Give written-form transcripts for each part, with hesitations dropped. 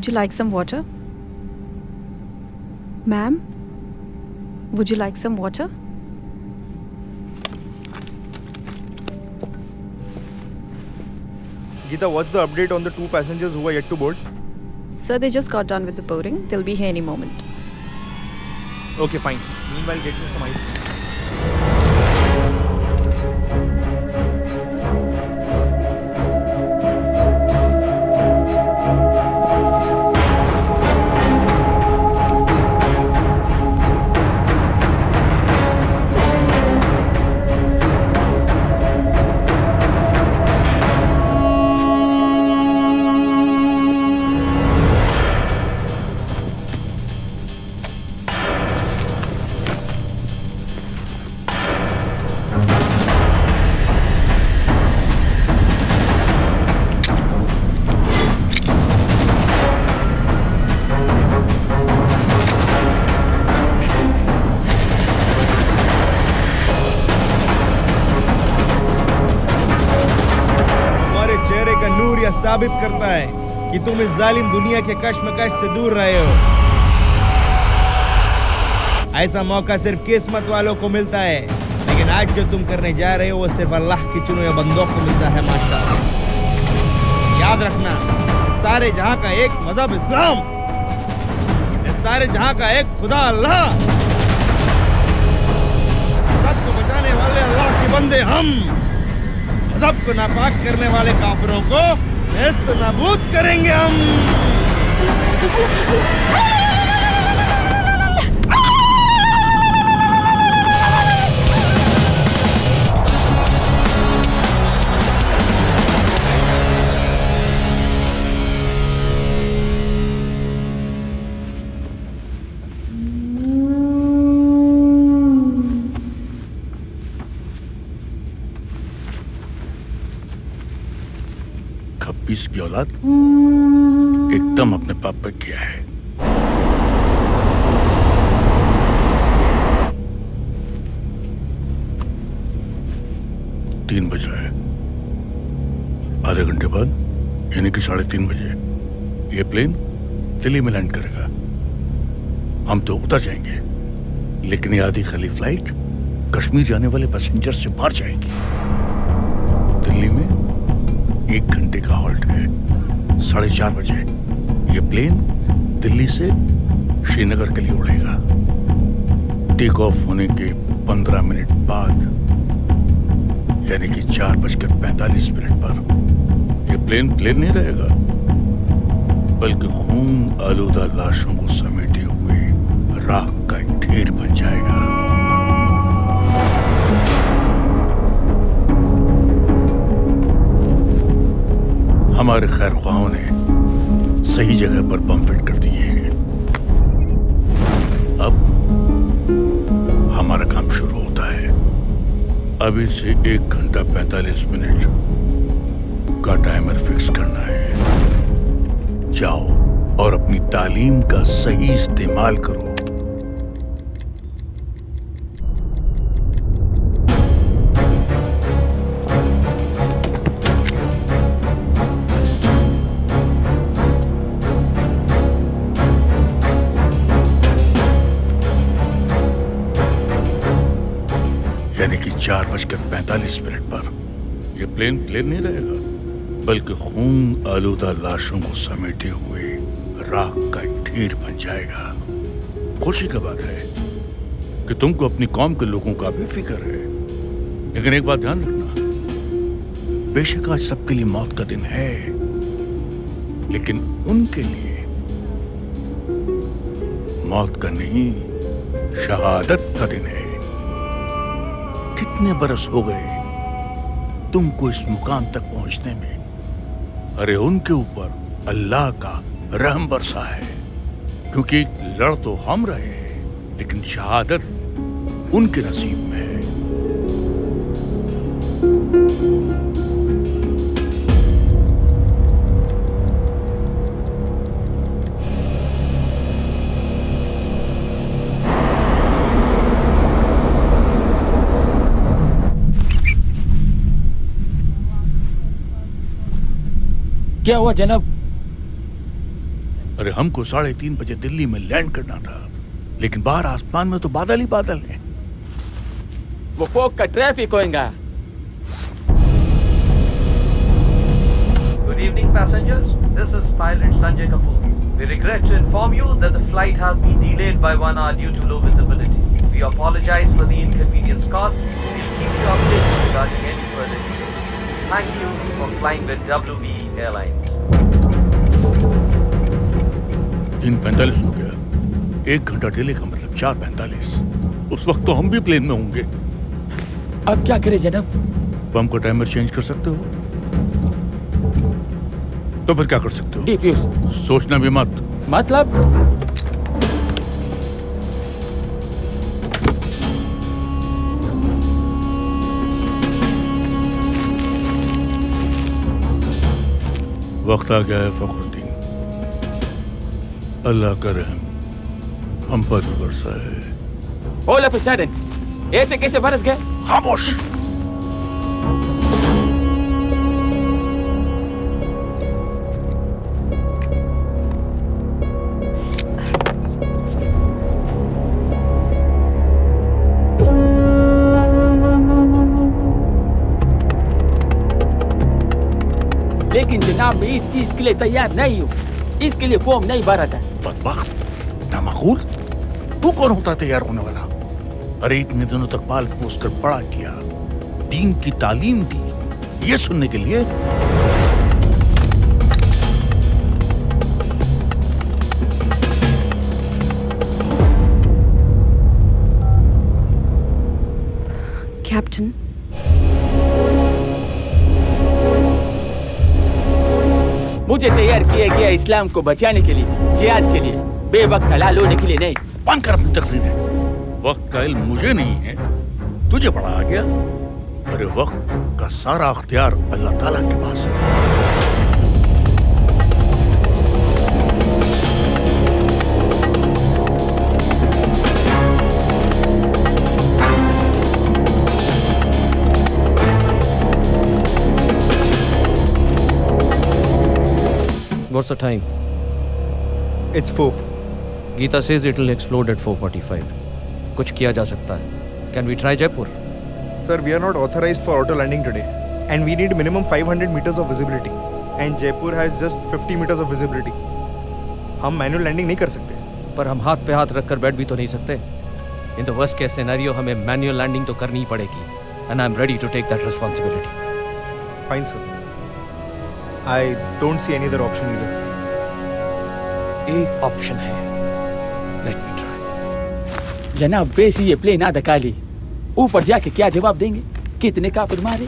Would you like some water? Ma'am, would you like some water? Geeta, what's the update on the 2 passengers who are yet to board? Sir, they just got done with the boarding. They'll be here any moment. Okay, fine. Meanwhile, get me some ice, please. साबित करता है कि तुम इस जालिम दुनिया के कश्मकश से दूर रहे हो। ऐसा मौका सिर्फ किस्मत वालों को मिलता है, लेकिन आज जो तुम करने जा रहे हो वो सिर्फ अल्लाह की चुने हुए बंदों को मिलता है। माशाअल्लाह, याद रखना, इस सारे जहां का एक मजहब इस्लाम, इस सारे जहां का एक खुदा अल्लाह, सबको बचाने वाले अल्लाह के बंदे हम, मजहब को नापाक करने वाले काफिरों को नेस्त नाबूद करेंगे हम। की औलाद एकदम अपने पाप पे किया है। तीन बजे है, आधे घंटे बाद यानी कि 3:30 बजे ये प्लेन दिल्ली में लैंड करेगा। हम तो उतर जाएंगे, लेकिन ये आधी खाली फ्लाइट कश्मीर जाने वाले पैसेंजर से बाहर जाएगी। दिल्ली में 1 घंटे का हॉल्ट है। 4:30 बजे ये प्लेन दिल्ली से श्रीनगर के लिए उड़ेगा। टेक ऑफ होने के 15 मिनट बाद यानी कि 4:45 पर ये प्लेन नहीं रहेगा, बल्कि खून आलूदा लाशों को समेटे हुए राख का एक ढेर बन जाएगा। हमारे खैर ख्वाहों ने सही जगह पर बम फिट कर दिए हैं। अब हमारा काम शुरू होता है। अभी से 1 घंटा 45 मिनट का टाइमर फिक्स करना है। जाओ और अपनी तालीम का सही इस्तेमाल करो। यानी कि 4:45 पर यह प्लेन नहीं रहेगा, बल्कि खून आलूदा लाशों को समेटे हुए राख का एक ढेर बन जाएगा। खुशी की बात है कि तुमको अपनी कौम के लोगों का भी फिक्र है, लेकिन एक बात ध्यान रखना, बेशक आज सबके लिए मौत का दिन है, लेकिन उनके लिए मौत का नहीं, शहादत का दिन है। कितने बरस हो गए तुमको इस मुकाम तक पहुंचने में। अरे उनके ऊपर अल्लाह का रहम बरसा है, क्योंकि लड़ तो हम रहे हैं, लेकिन शहादत उनके नसीब में है। क्या हुआ जनाब? अरे हमको 3:30 बजे दिल्ली में लैंड करना था, लेकिन बाहर आसमान में तो बादल ही बादल हैं। वो फोक का ट्रैफिक होएगा। Good evening, passengers. This is pilot Sanjay Kapoor. We regret to inform you that the flight has been delayed by 1 hour due to low visibility. We apologize for the inconvenience caused. We'll keep you updated regarding any further details. Thank you for flying with WB Airlines. 3:45 हो गया। 1 घंटा delay का मतलब 4:45। उस वक्त तो हम भी प्लेन में होंगे। अब क्या करें जनाब? तो हमको टाइमर चेंज कर सकते हो? तो फिर क्या कर सकते हो? डिफ्यूज। सोचना भी मत। मतलब? वक्त आ गया है फखरुद्दीन, अल्लाह का रहम हम पर भी बरसा है। All of a sudden, ऐसे कैसे बरस गए? खामोश। लेकिन जनाब मैं इस चीज के लिए तैयार नहीं हूँ। इसके लिए फॉर्म नहीं भरा था। बदबख्त, नामाकूल, तू कौन होता तैयार होने वाला? अरे इतने दिनों तक पाल पोस कर बड़ा किया, दीन की तालीम दी, ये सुनने के लिए? कैप्टन, मुझे तैयार किया गया इस्लाम को बचाने के लिए, जिहाद के लिए, बेवक्त हलाल होने के लिए नहीं। बंद कर अपनी तकरीरें। वक्त का इल्म मुझे नहीं है, तुझे बड़ा आ गया। अरे वक्त का सारा अख्तियार अल्लाह ताला के पास है। What's the time? It's 4. Geeta says it will explode at 4:45. कुछ किया जा सकता है. Can we try Jaipur? Sir, we are not authorized for auto landing today. And we need minimum 500 meters of visibility. And Jaipur has just 50 meters of visibility. हम manual landing नहीं कर सकते. पर हम हाथ पे हाथ रखकर बैठ भी तो नहीं सकते. In the worst case scenario हमें manual landing तो करनी ही पड़ेगी. And I'm ready to take that responsibility. Fine, sir. I don't see any other option either. एक ऑप्शन है. Let me try. जनाब वैसे ये प्लेन आधा खाली, ऊपर जाके क्या जवाब देंगे? कितने काफिर मारे?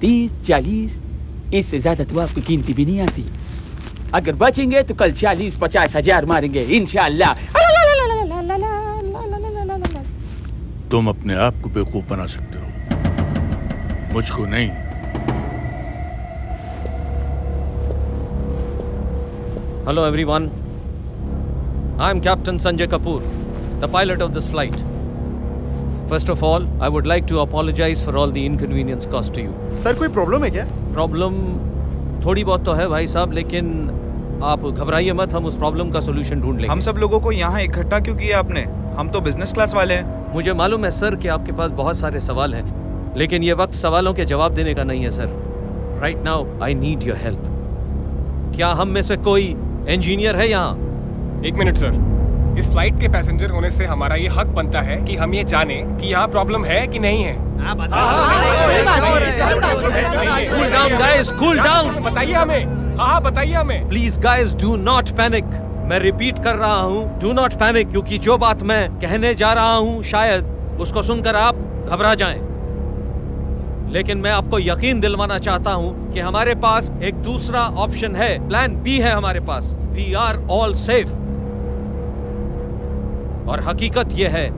30, 40, इससे ज्यादा तो आपको गिनती भी नहीं आती। अगर बचेंगे तो कल 40-50 हजार मारेंगे इंशाअल्लाह। तुम अपने आप को बेवकूफ बना सकते हो, मुझको नहीं। Hello everyone. I'm Captain Sanjay Kapoor, the pilot of this flight. First of all, I would like to apologize for all the inconvenience caused to you. Sir, कोई problem है क्या? प्रॉब्लम थोड़ी बहुत तो है भाई साहब, लेकिन आप घबराइए मत, हम उस प्रॉब्लम का सोल्यूशन ढूंढ लेंगे। हम सब लोगों को यहाँ इकट्ठा क्यों किया आपने? हम तो बिजनेस क्लास वाले हैं। मुझे मालूम है सर कि आपके पास बहुत सारे सवाल हैं, लेकिन ये वक्त सवालों के जवाब देने का नहीं है sir. Right now I need your help. क्या हम में से कोई इंजीनियर है यहाँ? 1 मिनट सर, इस फ्लाइट के पैसेंजर होने से हमारा ये हक बनता है कि हम ये जाने कि यहाँ प्रॉब्लम है कि नहीं है। Cool down guys, cool down. बताइए हमें। हाँ बताइए हमें। Please guys do not panic. मैं रिपीट कर रहा हूँ, डू नॉट पैनिक, क्योंकि जो बात मैं कहने जा रहा हूँ शायद उसको सुनकर आप घबरा जाएं। लेकिन मैं आपको यकीन दिलवाना चाहता हूं कि हमारे पास एक दूसरा ऑप्शन है, प्लान बी है हमारे पास। We are all safe. और हकीकत यह है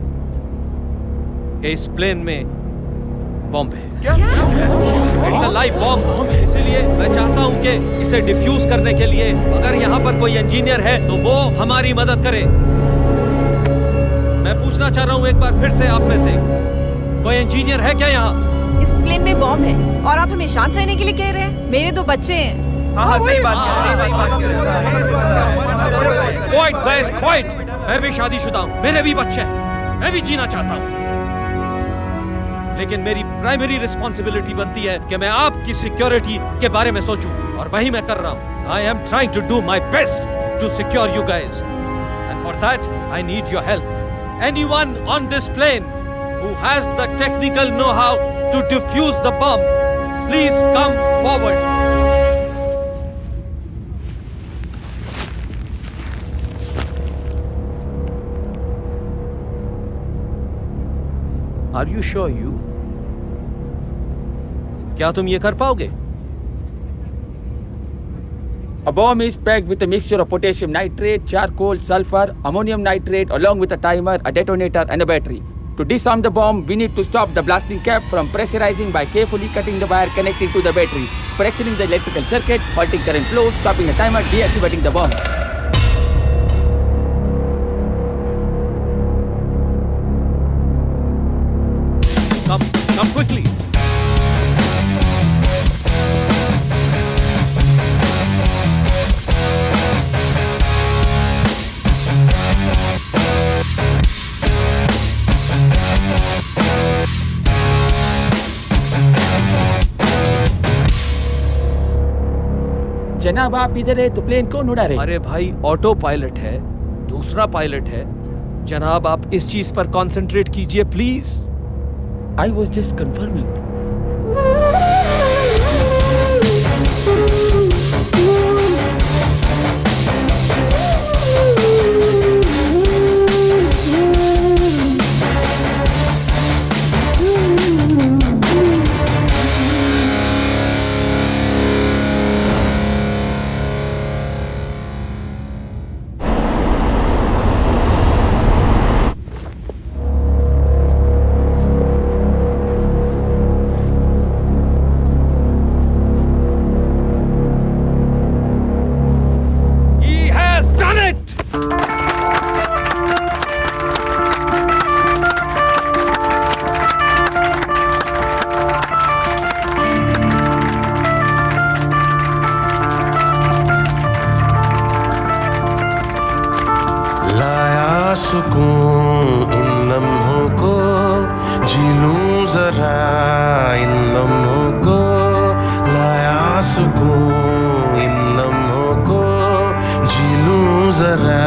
कि इस प्लेन में बॉम्ब है। It's a live bomb. इसीलिए मैं चाहता हूं कि इसे डिफ्यूज करने के लिए अगर यहाँ पर कोई इंजीनियर है तो वो हमारी मदद करे। मैं पूछना चाह रहा हूं एक बार फिर से आप में से कोई इंजीनियर है क्या यहाँ? इस प्लेन में बॉम्ब है और आप हमें शांत रहने के लिए कह रहे हैं? मेरे 2 बच्चे हैं। हाँ सही बात है। Quite guys, quite. मैं भी शादीशुदा हूँ, मेरे भी बच्चे हैं, मैं भी जीना चाहता हूँ, लेकिन मेरी प्राइमरी रिस्पॉन्सिबिलिटी बनती है कि मैं आपकी सिक्योरिटी के बारे में सोचूं, और वही मैं कर रहा हूँ। I am trying to do my best to secure you guys, and for that I need your help. Anyone on this plane who has the technical know-how to defuse the bomb, please come forward. Are you sure you? क्या तुम ये कर पाओगे? A bomb is packed with a mixture of potassium nitrate, charcoal, sulfur, ammonium nitrate, along with a timer, a detonator, and a battery. To disarm the bomb, we need to stop the blasting cap from pressurizing by carefully cutting the wire connecting to the battery, fracturing the electrical circuit, halting current flow, stopping the timer, deactivating the bomb. Come quickly. जनाब आप इधर है तो plane कौन उड़ा रहे? अरे भाई, ऑटो पायलट है, दूसरा पायलट है। जनाब आप इस चीज पर कंसंट्रेट कीजिए please. I was just confirming. सुकून इन लम्हों को, जी लूं जरा इन लम्हों को, लाया सुकून इन लम्हों को, जी लूं जरा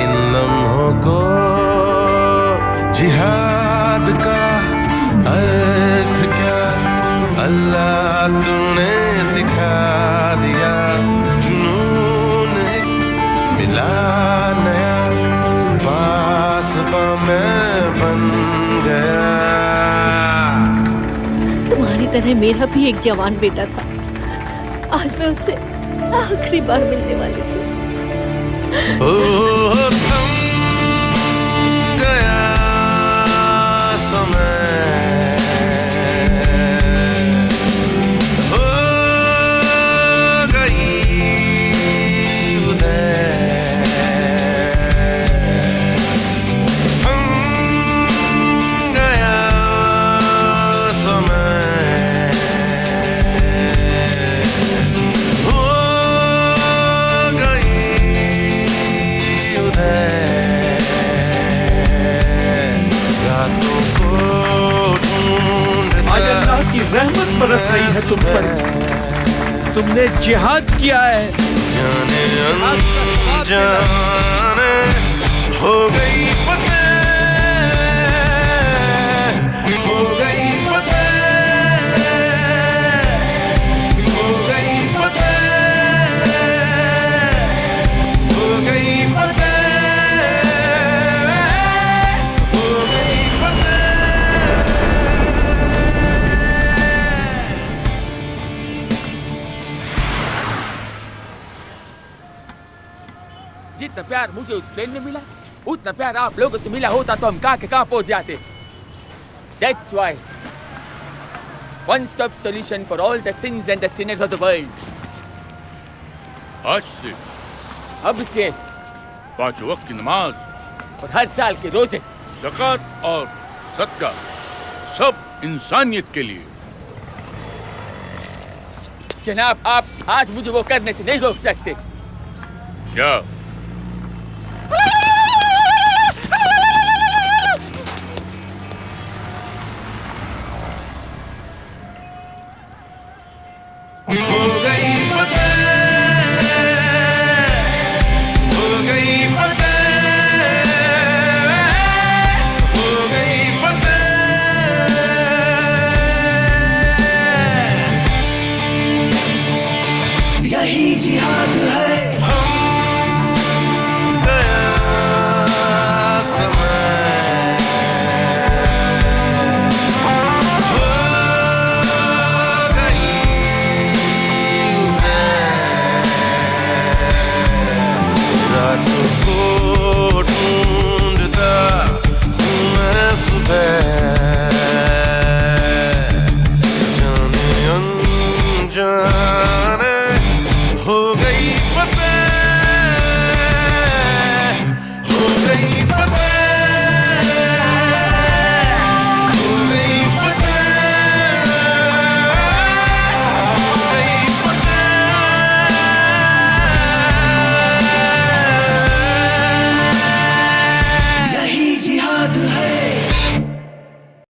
इन लम्हों को। जिहाद का अर्थ क्या अल्लाह तूने सिखा दिया, जुनून एक मिला नया, पासबा मैं बन गया। तुम्हारी तरह मेरा भी एक जवान बेटा था, आज मैं उससे आखिरी बार मिलने वाली थी। ओ थम गया समय, हो गई उदय, थम गया समय, हो गई उदय, रातों को ढूंढता आज अल्लाह की रहमत बरस रही है तुम पर, तुमने जिहाद किया है। जाने अनजाने हो गई फतेह, हो गई फतेह, हो गई फतेह, हो गई फतेह, हो गई फतेह। जितना प्यार मुझे उस प्लेन में मिला, उतना प्यार आप लोगों से मिला होता तो हम कहाँ के कहाँ पहुंच जाते। That's why one-stop solution for all the sins and the sinners of the world. आज से अब से 5 वक्त की नमाज, और हर साल के रोजे, ज़कात और सदका, सब इंसानियत के लिए। जनाब आप आज मुझे वो करने से नहीं रोक सकते। क्या